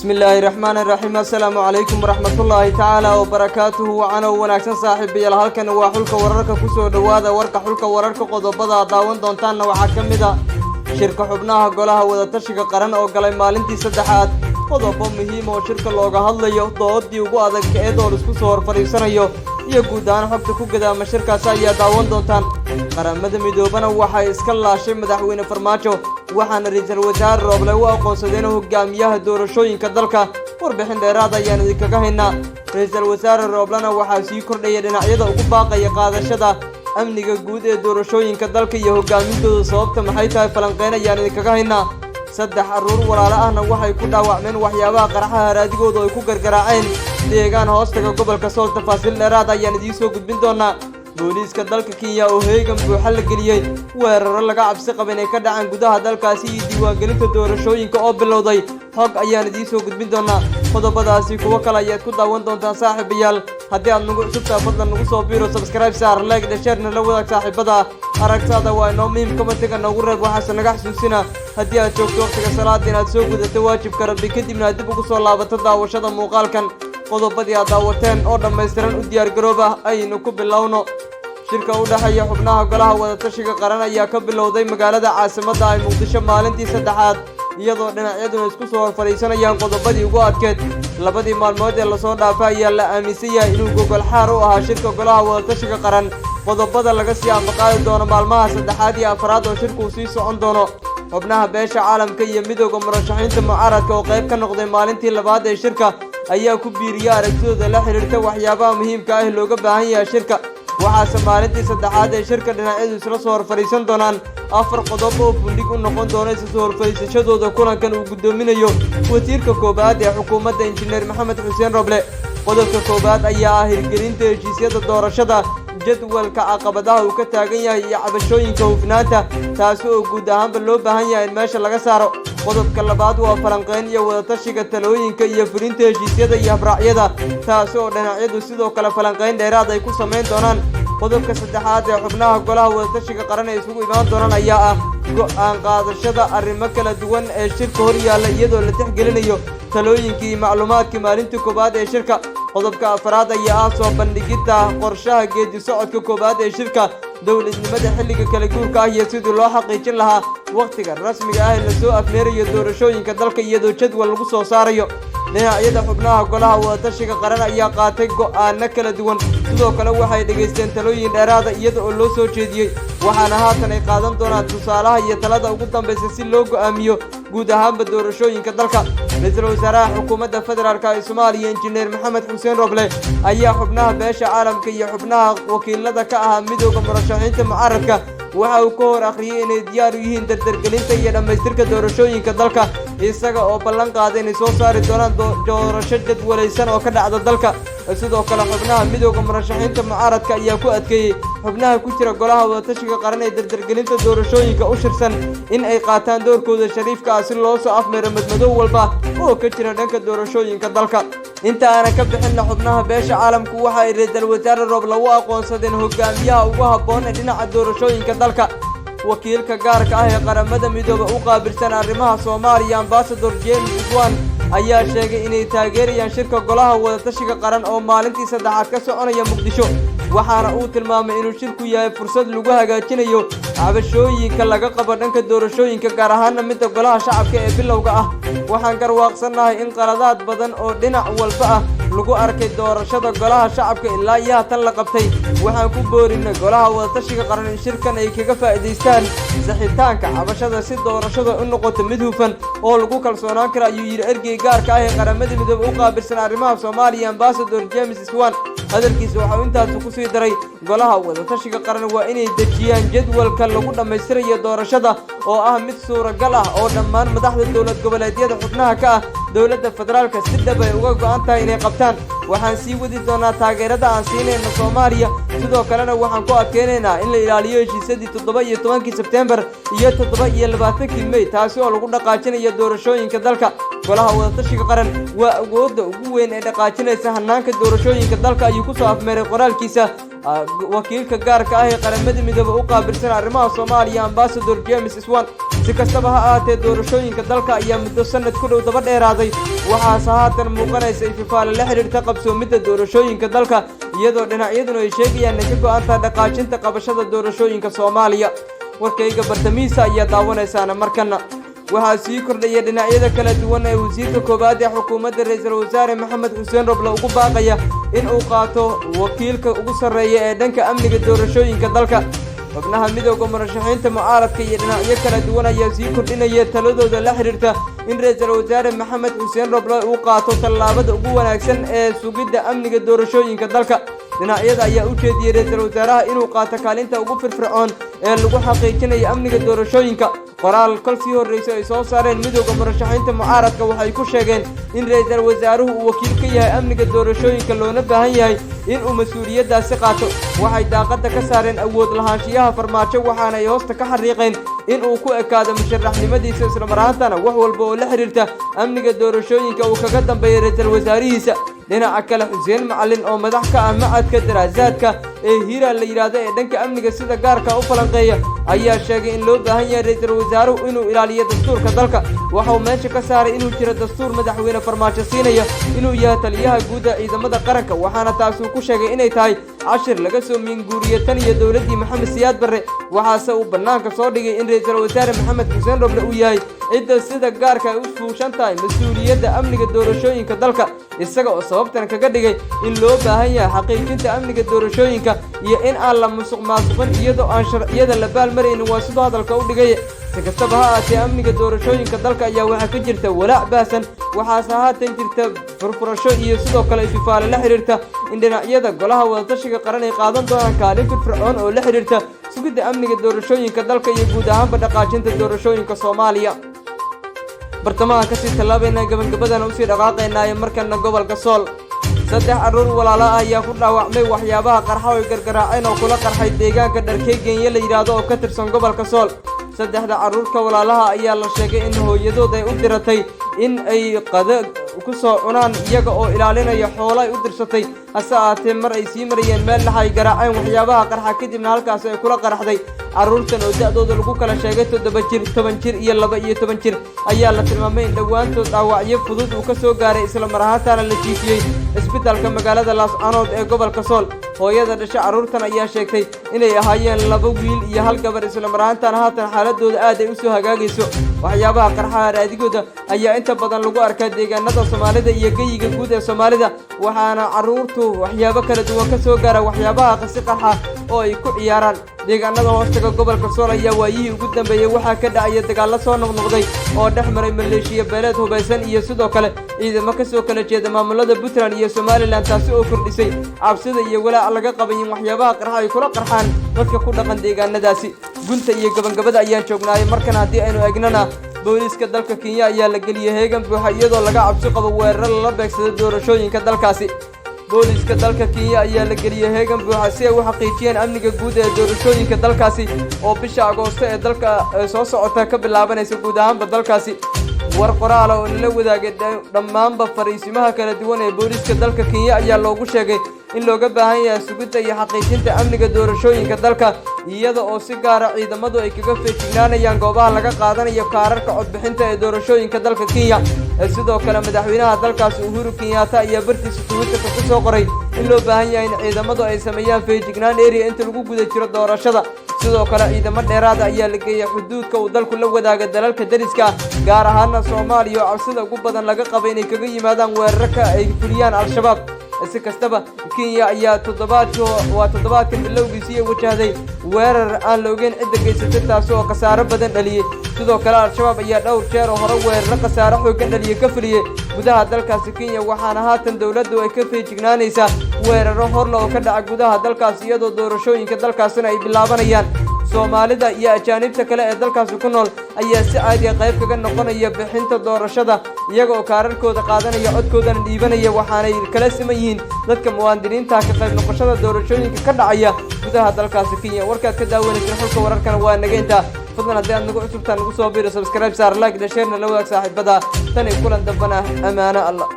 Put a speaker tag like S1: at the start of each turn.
S1: بسم الله الرحمن الرحيم. السلام عليكم ورحمة الله تعالى وبركاته. وأنا وناكسن صاحب يلا هلكن وحولك وررك كسو دوادا ورك حولك وررك قضبضا داون دونتان وحكمدا شركة حبناها قولها ودا تشيك قرن أو قلي مالنتي سدحات قضبا مهمة وشركة لوغا هالليو doodii ugu adag ee door isku soo horfariisanayo iyo guud ahaan xogta ku gadaama shirkaas ayaa daawan doontaan qaramada midoobana waxay iska laashay madaxweyne Farmaajo waxaana ra'iisul wasaare Roble u aqoonsadeen hogaamiyaha doorashooyinka dalka warbixin dheeraad ayaan idinkaga haynaa ra'iisul wasaare Roblena waxaa sii kordhaya dhinacyada ugu baaqaya qaadashada amniga guud ee doorashooyinka dalka iyo hogaamintooda sababta maxay tahay falanqeyn ayaan idinkaga haynaa saddex aruur walaalo ahna waxay ku dhaawacmeen waxyaabaha qaraxaha raadigooda ay ku gargaraaceen deegaan hoostaga gobolka Sool tafaasiil dheeraad ayaan idin soo gudbin doonaa booliiska dalka Kenya oo heegan buuxa la geliyay weeraro laga cabsi qabay inay ka dhacaan gudaha dalkaasi iyo diiwaangelinta doorashooyinka oo bilowday xog ayaan idin soo gudbin doonaa qodobadaasi kuwa kale ayaad ku daawan doontaan saaxiibayaal haddii aad nagu cusubtaa fadlan nagu soo biiro subscribe saar like share na la wadaag saaxiibada aragtada waa inoo muhiim kama taga nagu reeb waxaas naga xasuusina haddii aad joogto waqtiga salaada inaad soo gudato waajibka rabbi kadibna dib ugu soo laabato daawashada muuqaalkan qodobadii aad daawateen oo dhammaystiran u diyaar garooba aynu ku bilowno shirka u dhaxaya xubnaha golaha wada tashiga qaran ayaa ka bilowday magaalada caasimadda ay Muqdisho maalintii saddexaad iyadoo dhinacyadu isku soo horfariisanayaan qodobadii ugu adkeed labadii maalmood ee la soo dhaafay ayaa la aaminsan yahay inuu gogol xaar u ahaa shirka golaha wada tashiga qaran qodobada laga sii anbaqaadi doono maalmaha saddexaad iyo afraad oo shirku sii socon doono xubnaha beesha caalamka iyo midowga murashaxiinta mucaaradka oo qayb ka noqday maalintii labaad ee shirka ayaa ku biiriyay aragtidooda la xiriirta waxyaabaha muhiimka ah looga baahan yahay shirka waxaase maalintii saddexaad ee shirka dhinacyadu isla soo horfariisan doonaan afar qodob oo fundhig u noqon doona isla soo horfariisashadooda kulankan uu gudoominayo wasiirka koobaad ee xukuumadda injineer Maxamed Xuseen Roble qodobka koobaad ayaa ah hirgelinta heshiisyada doorashada jadwalka caqabadaha uu ka taagan yahay iyo cabashooyinka hufnaanta taasi oo guud ahaanba loo baahan yahay in meesha laga saaro qodobka labaad waa falanqeyn iyo wada tashiga talooyinka iyo fulinta heshiisyada iyo habraacyada taasi oo dhinacyadu sidoo kale falanqeyn dheeraad ay ku sameyn doonaan qodobka saddexaad ee xubnaha golaha wada tashiga qaran ee isugu imaan doonaan ayaa ah go'aan qaadashada arrimo kala duwan ee shirka hor yaalla iyadoo la tixgelinayo talooyinkii iyo macluumaadkii maalintii koobaad ee shirka qodobka afraad ayaa ah soo bandhigidda qorshaha geedi socodka koobaad ee shirka dowladnimada xilliga kala guurka ah iyo sidii loo xaqiijin lahaa waqtiga rasmiga ah ee la soo afmeerayo doorashooyinka dalka iyadoo jadwal lagu soo saarayo dhinacyada xubnaha golaha wada tashiga qaran ayaa qaatay go'aano kala duwan sidoo kale waxay dhageysteen talooyin dheeraada iyada oo loo soo jeediyey waxaana haatan ay qaadan doonaan tusaalaha iyo talada ugu dambaysa si loo go'aamiyo guud ahaanba doorashooyinka dalka ra'iisul wasaaraha xukuumadda federaalka ee Soomaaliya injineer Maxamed Xuseen Roble ayaa xubnaha beesha caalamka iyo xubnaha wakiilada ka ah midowga murashaxiinta mucaaradka waxa uu ka hor akhriyay inay diyaar u yihiin dardargelinta iyo dhammaystirka doorashooyinka dalka isaga oo ballan qaaday inay soo saari doonaan doorasho jadwalaysan oo ka dhacda dalka sidoo kale xubnaha midowga murashaxiinta mucaaradka ayaa ku adkeeyay xubnaha ku jira golaha wada tashiga qaran ee dardargelinta doorashooyinka u shirsan in ay qaataan doorkooda shariifka ah si loo soo afmeero madmadow walba oo ka jira dhanka doorashooyinka dalka inta aan ka bixin xubnaha beesha caalamku waxa ay ra'iisul wasaare Roble u aqoonsadeen hogaamiyaha ugu habboon ee dhinaca doorashooyinka dalka wakiilka gaarka ah ee qaramada midooba u qaabilsan arrimaha Soomaaliya ambassador James Swan ayaa sheegay inay taageerayaan shirka golaha wada tashiga qaran oo maalintii saddexaad ka soconaya Muqdisho waxaana uu tilmaamay inuu shirku yahay fursad lagu hagaajinayo cabashooyinka laga qabo dhanka doorashooyinka gaar ahaan midda golaha shacabka ee bilowga ah waxaan garwaaqsanahay in qaladaad badan oo dhinac walba ah lagu arkay doorashada golaha shacabka ilaa iyo tan la qabtay waxaan ku boorinay golaha wada tashiga qaran in shirkan ay kaga faa'iideystaan saxitaanka cabashada si doorashada u noqoto mid hufan oo lagu kalsoonaan karo ayuu yiri ergey gaarka ah ee qaramada midooba u qaabilsan arrimaha Soomaaliya ambassador James Swan hadalkiisa waxa uu intaas ku sii daray golaha wada tashiga qaran waa inay dejiyaan jadwalka lagu dhammaystirayo doorashada oo ah mid suuragal ah oo dhammaan madaxda dowlad goboleedyada xubnaha ka ah dowladda federaalka si dhab ah uga go'an tahay inay qabtaan waxaan sii wadi doonaa taageerada aan siinayno Soomaaliya sidoo kalena waxaan ku adkeenaynaa in la ilaaliyo heshiisyadii 17 September iyo 27 May taasi oo lagu dhaqaajinayo doorashooyinka dalka golaha wada tashiga qaran waa awoodda ugu weyn ee dhaqaajinaysa hanaanka doorashooyinka dalka ayuu ku soo afmeeray qoraalkiisa wakiilka gaarka ah ee qaramada midoobay u qaabilsan arrimaha Soomaaliya Ambassador James Iswan si kastaba ha ahaatee doorashooyinka dalka ayaa muddo sanad ku dhow daba dheeraaday waxaase haatan muuqanaysa ififaale la xiriirta qabsoomidda doorashooyinka dalka iyadoo dhinacyaduna ay sheegayaan inay ka go'aantaa dhaqaajinta qabashada doorashooyinka Soomaaliya warkayga bartamiisa ayaa daawanaysaana markana waxaa sii kordhaya dhinacyada kala duwan ee wasiirka koobaad ee xukuumadda ra'iisul wasaare Maxamed Xuseen Roble ugu baaqaya in uu qaato wakiilka ugu sarreeya ee dhanka amniga doorashooyinka dalka xubnaha midowga murashaxiinta mucaaradka iyo dhinacyo kala duwan ayaa sii kordhinaya taladooda la xiriirta in ra'iisul wasaare Maxamed Xuseen Roble uu qaato tallaabada ugu wanaagsan ee sugidda amniga doorashooyinka dalka dhinacyada ayaa u jeediyay ra'iisul wasaaraha inuu qaato kaalinta ugu firfircoon ee lagu xaqiijinayo amniga doorashooyinka qoraal kalsii horreysay ay soo saareen midowga murashaxiinta mucaaradka waxay ku sheegeen in ra'iisul wasaaruhu uu wakiil ka yahay amniga doorashooyinka loona baahan yahay in uu mas'uuliyaddaasi qaato waxay daaqadda ka saareen awood lahaanshiyaha farmaajo waxaana ay hoosta ka xariiqeen in uu ku ekaado musharaxnimadiisa isla marhaantana wax walba oo la xiriirta amniga doorashooyinka uu kaga dambeeyay ra'iisul wasaarihiisa dhinaca kale Xuseen Macalin oo madax ka ah macadka daraasaadka ee Hiira la yiraahdo ee dhanka amniga sida gaarka u falanqeeya ayaa sheegay in loo baahan yahay ra'iisul wasaaruhu inuu ilaaliyo dastuurka dalka waxa uu meesha ka saaray inuu jiro dastuur madaxweyne farmaajo siinaya inuu yahay taliyaha guud ee ciidamada qaranka waxaana taas uu ku sheegay inay tahay cashir laga soo miinguuriyay tan iyo dawladii Maxamed Siyaad Barre waxaase uu banaanka soo dhigay in ra'iisul wasaare Maxamed Xuseen Roble uu yahay cidda sida gaarka ay u fuushan tahay mas'uuliyadda amniga doorashooyinka dalka isaga oo sababtan kaga dhigay in loo baahan yahay xaqiijinta amniga doorashooyinka iyo in aan la musuqmaasuqin iyadoo aan sharciyada la baalmaraynin waa sidoo hadalka u dhigay si kastaba ha ahaatee amniga doorashooyinka dalka ayaa waxaa ka jirta walaac baahsan waxaase haatan jirta furfurasho iyo sidoo kale ififaale la xiriirta in dhinacyada golaha wadatashiga qaran ay qaadan doonaan kaalin firfircoon oo la xiriirta sugidda amniga doorashooyinka dalka iyo guud ahaanba dhaqaajinta doorashooyinka Soomaaliya bartamaha kasii tallaabayna gabagabadana usii dhaqaaqaynaayo markana gobolka Sool saddex carruur walaalo ah ayaa ku dhaawacmay waxyaabaha qarxa oo gargaraaceen oo kula qarxay deegaanka Dharkeygeenye la yiraahdo oo ka tirsan gobolka Sool saddexda carruurka walaalaha ayaa la sheegay in hooyadood ay u diratay in ay qada ku soo cunaan iyaga oo ilaalinaya xoolo ay u dirsatay hase ahaatee mar ay sii marayeen meel dhaxay garaaceen waxyaabaha qarxa kadibna halkaas ay kula qarxday carruurtan oo da'dooda lagu kala sheegay 7 jir 10 jir iyo 12 jir ayaa la tilmaamay in dhawaantood dhaawacyo fudud uu ka soo gaaray isla mar ahaantaana la jiifiyey isbitaalka magaalada Laascaanood ee gobolka Sool hooyada dhashay carruurtan ayaa sheegtay inay ahaayeen 2 wiil iyo 1 gabar isla mar ahaantaana haatan xaaladooda aad ay u soo hagaagayso waxyaabaha qarxa raadigooda ayaa inta badan lagu arkaa deegaanada Soomaalida iyo geyiga guud ee Soomaalida waxaana carruurtu waxyaabo kala duwan ka soo gaara waxyaabaha qasi qarxa oo ay ku ciyaaraan deegaanada hoostaga gobolka Sool ayaa waayihii ugu dambeeyay waxaa ka dhacay dagaal soo noqnoqday oo dhexmaray maleeshiya beeleed hubeysan iyo sidoo kale ciidamo ka soo kala jeeda maamulada Puntland iyo Somaliland taasi oo kordhisay cabsida iyo walaac laga qabay in waxyaabaha qarxa ay kula qarxaan dadka ku dhaqan deegaanadaasi gunta iyo gabagabada ayaan joognaay markan haddii aynu eegnana booliska dalka Kenya ayaa la geliyay heegan buuxa iyadoo laga cabsi qabo weerar la beegsado doorashooyinka dalkaasi booliska dalka Kenya ayaa la geliyay heegan buuxa si ay u xaqiijiyaan amniga guud ee doorashooyinka dalkaasi oo bisha Agoosto ee dalka soo socota ka bilaabanaysa guud ahaanba dalkaasi war qoraal oo la wadaagay dhammaanba fariisimaha kala duwan ee booliska dalka Kenya ayaa loogu sheegay in looga baahan yahay sugidda iyo xaqiijinta amniga doorashooyinka dalka iyada oo si gaar ah ciidamadu ay kaga feejignaanayaan goobaha laga qaadanayo kaararka codbixinta ee doorashooyinka dalka Kenya sidoo kale madaxweynaha dalkaas Uhuru Kenyatta ayaa bartiisa Twitter-ka ku soo qoray in loo baahan yahay in ciidamadu ay sameeyaan feejignaan area inta lagu guda jiro doorashada sidoo kale ciidamo dheeraad ah ayaa la geeyay xuduudka uu dalku la wadaaga dalalka dariska gaar ahaan Soomaaliya oo cabsida ugu badan laga qabo inay kaga yimaadaan weerarka ay fuliyaan al-shabaab si kastaba Kenya ayaa toddobaadkan bilowgiisii wajahday weerar aan la ogeyn cidda geysatay taas oo khasaaro badan dhaliyay sidoo kale al-shabaab ayaa dhowr jeer oo hore weerar khasaaro xooggan dhaliyay ka fuliyay gudaha dalkaasi Kenya waxaana haatan dawladdu ay ka feejignaanaysaa weeraro horle oo ka dhaca gudaha dalkaas iyadoo doorashooyinka dalkaasina ay bilaabanayaan Soomaalida iyo ajaanibta kale ee dalkaasi ku nool ayaa si caadi ah qayb kaga noqonaya bixinta doorashada iyaga oo kaararkooda qaadanaya codkoodana dhiibanaya waxaana ay kala siman yihiin dadka muwaadiniinta ka qayb noqoshada doorashooyinka ka dhacaya gudaha dalkaasi Kenya warkaad ka daawanaysan xulka wararkana waa naga inta fadlan haddii aad nagu cusubtaan nagu soo biiro subscribe saar like share na la wadaag saaxiibada tan iyo kulan dambana amaana Allah